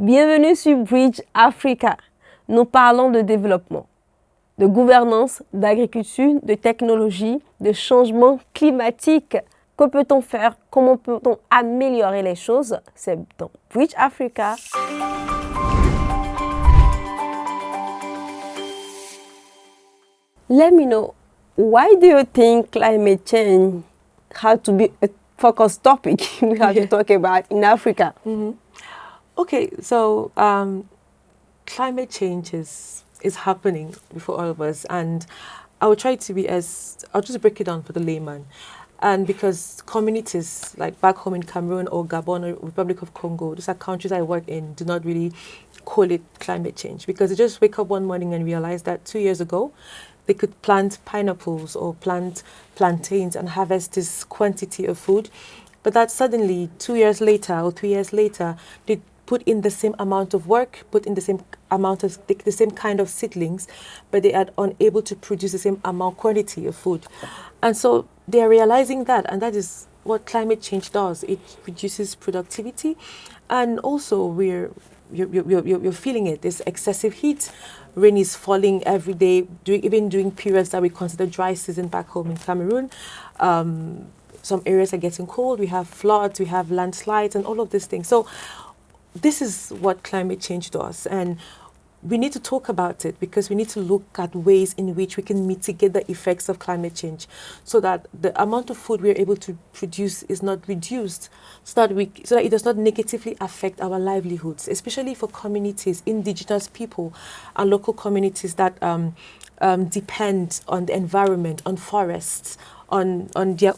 Bienvenue sur Bridge Africa. Nous parlons de développement, de gouvernance, d'agriculture, de technologie, de changement climatique. Que peut-on faire? Comment peut-on améliorer les choses? C'est dans Bridge Africa. Let me know, why do you think climate change has to be a focus topic we have to talk about in Africa? Okay, so climate change is happening before all of us, and I'll just break it down for the layman. And because communities like back home in Cameroon or Gabon or Republic of Congo, those are countries I work in, do not really call it climate change, because they just wake up one morning and realize that 2 years ago, they could plant pineapples or plant plantains and harvest this quantity of food. But that suddenly 2 years later or 3 years later, they put in the same amount of work, put in the same amount of the same kind of seedlings, but they are unable to produce the same amount quantity of food. And so they are realizing that, and that is what climate change does. It reduces productivity, and also you're feeling it. There's excessive heat. Rain is falling every day, even during periods that we consider dry season back home in Cameroon. Some areas are getting cold. We have floods, we have landslides, and all of these things. So this is what climate change does, and we need to talk about it because we need to look at ways in which we can mitigate the effects of climate change, so that the amount of food we're able to produce is not reduced, so that it does not negatively affect our livelihoods, especially for communities, indigenous people, and local communities that depend on the environment, on forests, on their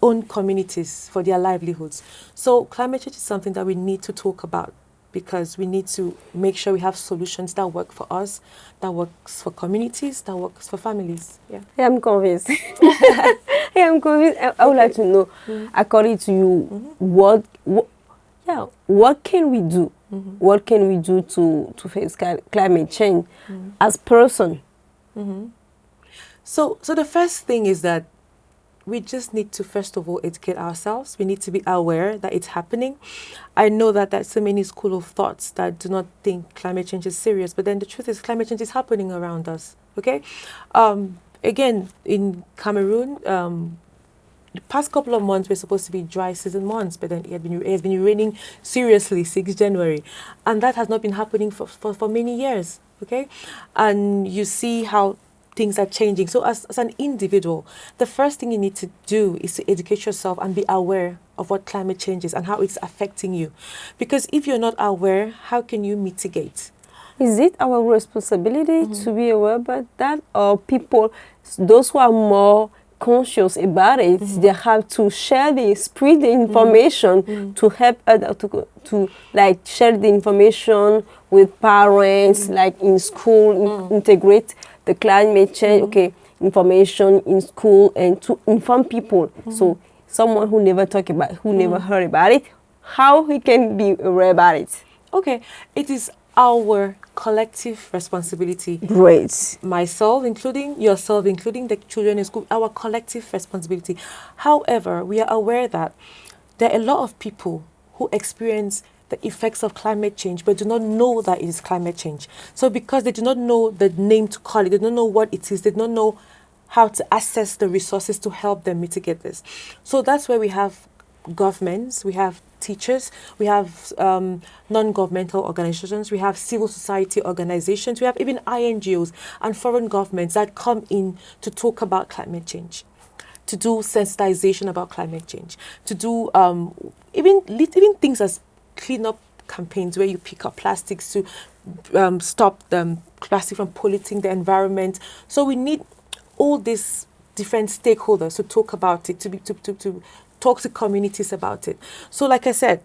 own communities for their livelihoods. So climate change is something that we need to talk about, because we need to make sure we have solutions that work for us, that works for communities, that works for families. Yeah, I'm convinced. I would like to know, according to you, what can we do? What can we do to face climate change as person? So the first thing is that we just need to, first of all, educate ourselves. We need to be aware that it's happening. I know that there's so many school of thoughts that do not think climate change is serious, but then the truth is climate change is happening around us, okay? Again, in Cameroon, the past couple of months were supposed to be dry season months, but then it has been raining seriously since January. And that has not been happening for many years, okay? And you see how things are changing. So as an individual, the first thing you need to do is to educate yourself and be aware of what climate change is and how it's affecting you. Because if you're not aware, how can you mitigate? Is it our responsibility to be aware about that? Or people, those who are more conscious about it, they have to spread the information to help others to like share the information with parents, like in school, integrate the climate change, information in school, and to inform people. So someone who never never heard about it, how he can be aware about it? Okay, it is our collective responsibility. Great. Myself, including yourself, including the children in school, our collective responsibility. However, we are aware that there are a lot of people who experience the effects of climate change, but do not know that it is climate change. So because they do not know the name to call it, they don't know what it is, they don't know how to access the resources to help them mitigate this. So that's where we have governments, we have teachers, we have non-governmental organizations, we have civil society organizations, we have even INGOs and foreign governments that come in to talk about climate change, to do sensitization about climate change, to do even things as clean-up campaigns where you pick up plastics to stop plastic from polluting the environment. So we need all these different stakeholders to talk about it, to talk to communities about it. So like I said,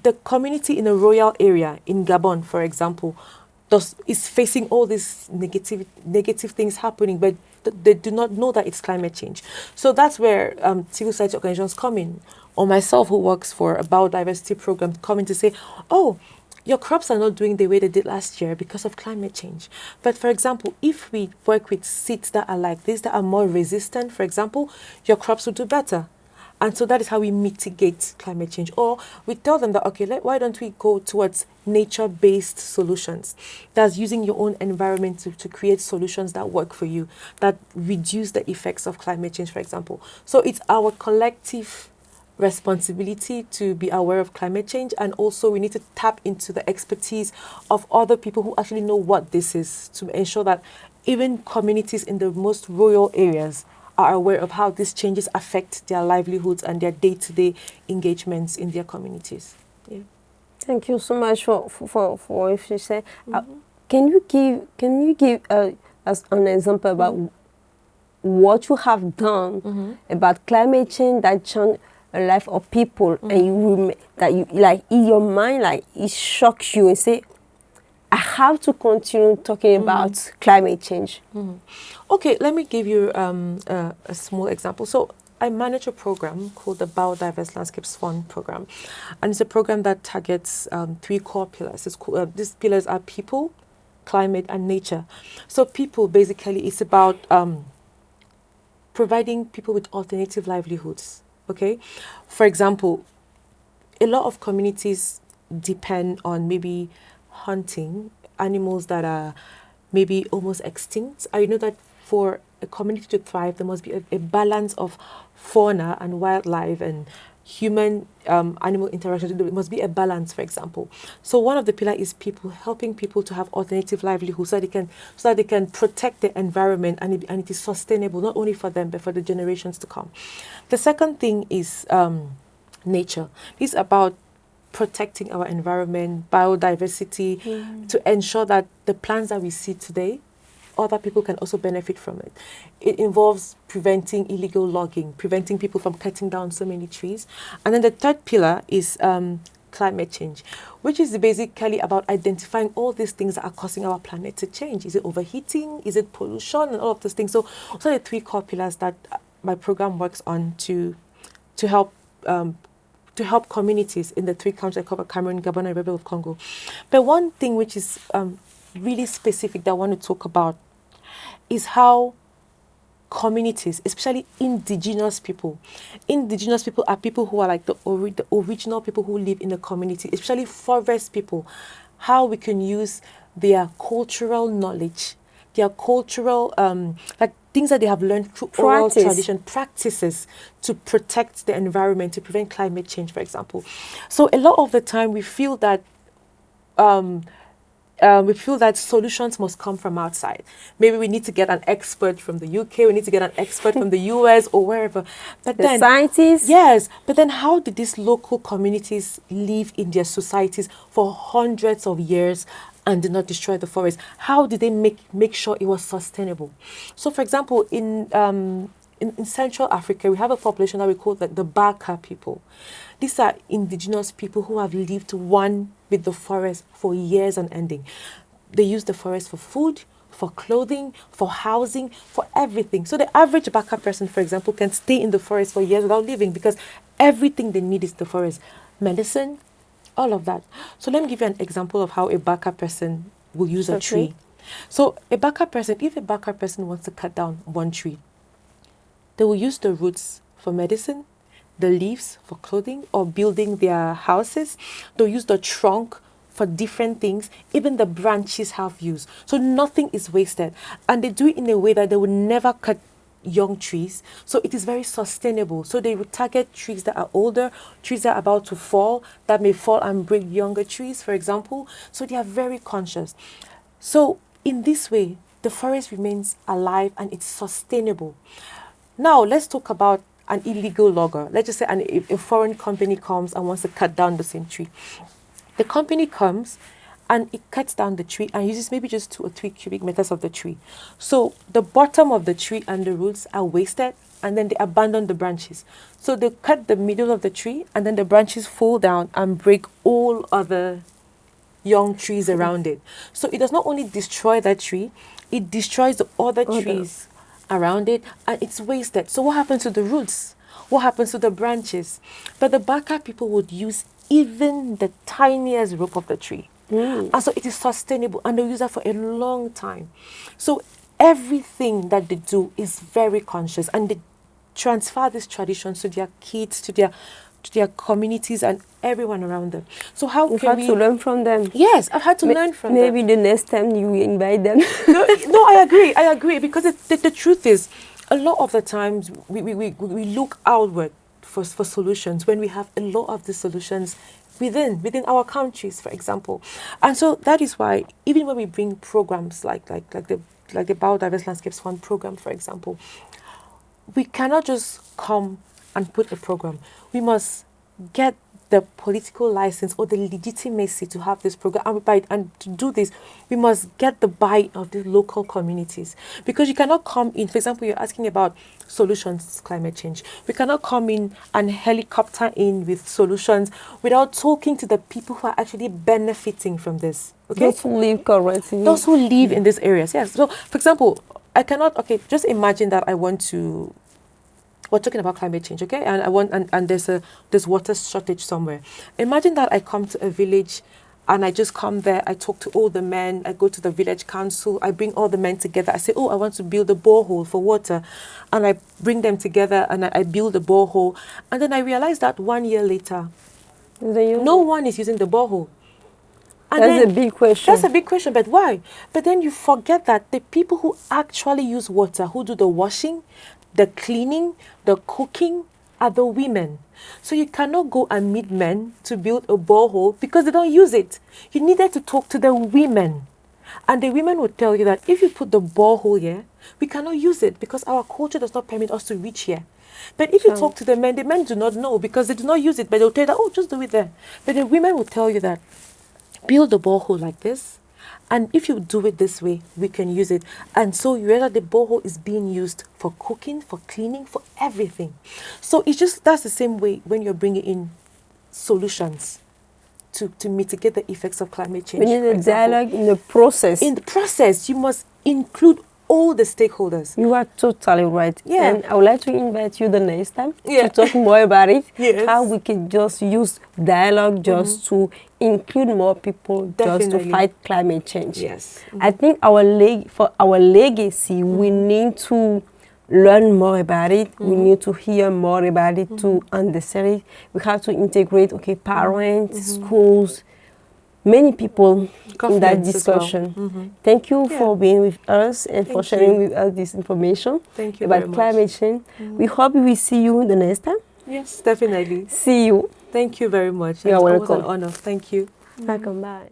the community in a rural area in Gabon, for example, is facing all these negative things happening, but they do not know that it's climate change. So that's where civil society organizations come in, or myself, who works for a biodiversity program, come in to say, oh, your crops are not doing the way they did last year because of climate change. But for example, if we work with seeds that are like this, that are more resistant, for example, your crops will do better. And so that is how we mitigate climate change. Or we tell them that, okay, why don't we go towards nature-based solutions? That's using your own environment to create solutions that work for you, that reduce the effects of climate change, for example. So it's our collective responsibility to be aware of climate change, and also we need to tap into the expertise of other people who actually know what this is, to ensure that even communities in the most rural areas are aware of how these changes affect their livelihoods and their day-to-day engagements in their communities. Yeah. Thank you so much for what you said. Can you give us an example about what you have done about climate change that changed the life of people, and you like in your mind, like it shocks you and say, I have to continue talking about climate change. Okay, let me give you a small example. So I manage a program called the Biodiverse Landscapes Fund program, and it's a program that targets 3 core pillars. These pillars are people, climate, and nature. So people, basically, it's about providing people with alternative livelihoods. Okay, for example, a lot of communities depend on maybe hunting animals that are maybe almost extinct. I know that for a community to thrive, there must be a balance of fauna and wildlife and human animal interaction. There must be a balance, for example. So one of the pillars is people, helping people to have alternative livelihoods so that they can protect the environment, and it is sustainable not only for them but for the generations to come. The second thing is nature. It's about protecting our environment, biodiversity, to ensure that the plants that we see today, other people can also benefit from it. It involves preventing illegal logging, preventing people from cutting down so many trees. And then the third pillar is climate change, which is basically about identifying all these things that are causing our planet to change. Is it overheating? Is it pollution? And all of those things. So those are the 3 core pillars that my program works on to help communities in the 3 countries I cover: Cameroon, Gabon, and Republic of Congo. But one thing which is really specific that I want to talk about is how communities, especially indigenous people are people who are like the original people who live in the community, especially forest people, how we can use their cultural knowledge, their cultural things that they have learned through oral tradition, practices to protect the environment, to prevent climate change, for example. So a lot of the time we feel that solutions must come from outside. Maybe we need to get an expert from the UK, we need to get an expert from the US or wherever. But then scientists? Yes, but then how did these local communities live in their societies for hundreds of years and did not destroy the forest? How did they make sure it was sustainable? So, for example, in Central Africa, we have a population that we call the Baka people. These are indigenous people who have lived one with the forest for years on ending. They use the forest for food, for clothing, for housing, for everything. So the average Baka person, for example, can stay in the forest for years without leaving because everything they need is the forest. Medicine, all of that. So let me give you an example of how a Baka person will use a tree. So if a Baka person wants to cut down one tree, they will use the roots for medicine, the leaves for clothing or building their houses. They'll use the trunk for different things. Even the branches have use. So nothing is wasted. And they do it in a way that they will never cut young trees. So it is very sustainable. So they will target trees that are older, trees that are about to fall, that may fall and break younger trees, for example. So they are very conscious. So in this way, the forest remains alive and it's sustainable. Now, let's talk about an illegal logger. Let's just say a foreign company comes and wants to cut down the same tree. The company comes and it cuts down the tree and uses maybe just 2 or 3 cubic meters of the tree. So the bottom of the tree and the roots are wasted, and then they abandon the branches. So they cut the middle of the tree and then the branches fall down and break all other young trees around it. So it does not only destroy that tree, it destroys the other trees around it, and it's wasted. So what happens to the roots? What happens to the branches? But the Baka people would use even the tiniest rope of the tree. And so it is sustainable, and they'll use that for a long time. So everything that they do is very conscious, and transfer these traditions to their kids, to their communities and everyone around them. So how You can have we to learn from them. Yes, I've had to learn from them. Maybe the next time you invite them. No, I agree because the truth is, a lot of the times we look outward for solutions when we have a lot of the solutions within our countries, for example. And so that is why even when we bring programs like the Biodiverse Landscapes Fund program, for example, we cannot just come and put a program. We must get the political license or the legitimacy to have this program. And to do this, we must get the buy of the local communities. Because you cannot come in, for example, you're asking about solutions to climate change. We cannot come in and helicopter in with solutions without talking to the people who are actually benefiting from this. Okay? Those who live correctly. Those who live in these areas, yes. So, for example, just imagine that we're talking about climate change, okay? And there's water shortage somewhere. Imagine that I come to a village and I just come there, I talk to all the men, I go to the village council, I bring all the men together. I say, oh, I want to build a borehole for water. And I bring them together and I build a borehole. And then I realize that 1 year later, no one is using the borehole. And that's a big question. That's a big question, but why? But then you forget that the people who actually use water, who do the washing, the cleaning, the cooking, are the women. So you cannot go and meet men to build a borehole because they don't use it. You needed to talk to the women. And the women would tell you that if you put the borehole here, we cannot use it because our culture does not permit us to reach here. But if you talk to the men do not know because they do not use it, but they'll tell you that, oh, just do it there. But the women will tell you that, build a borehole like this, and if you do it this way, we can use it. And so you realize the borehole is being used for cooking, for cleaning, for everything. So that's the same way when you're bringing in solutions to mitigate the effects of climate change. We need a dialogue in the process. In the process, you must include all the stakeholders. You are totally right. Yeah. And I would like to invite you the next time to talk more about it. Yes. How we can just use dialogue just to include more people just to fight climate change. Yes. I think for our legacy, we need to learn more about it. We need to hear more about it to understand it. We have to integrate, parents, schools, many people in that discussion. Well. Thank you for being with us and for sharing with us this information about climate change. We hope we will see you the next time. Yes, definitely. See you. Thank you very much. You're welcome. It was an honor. Thank you. Welcome back.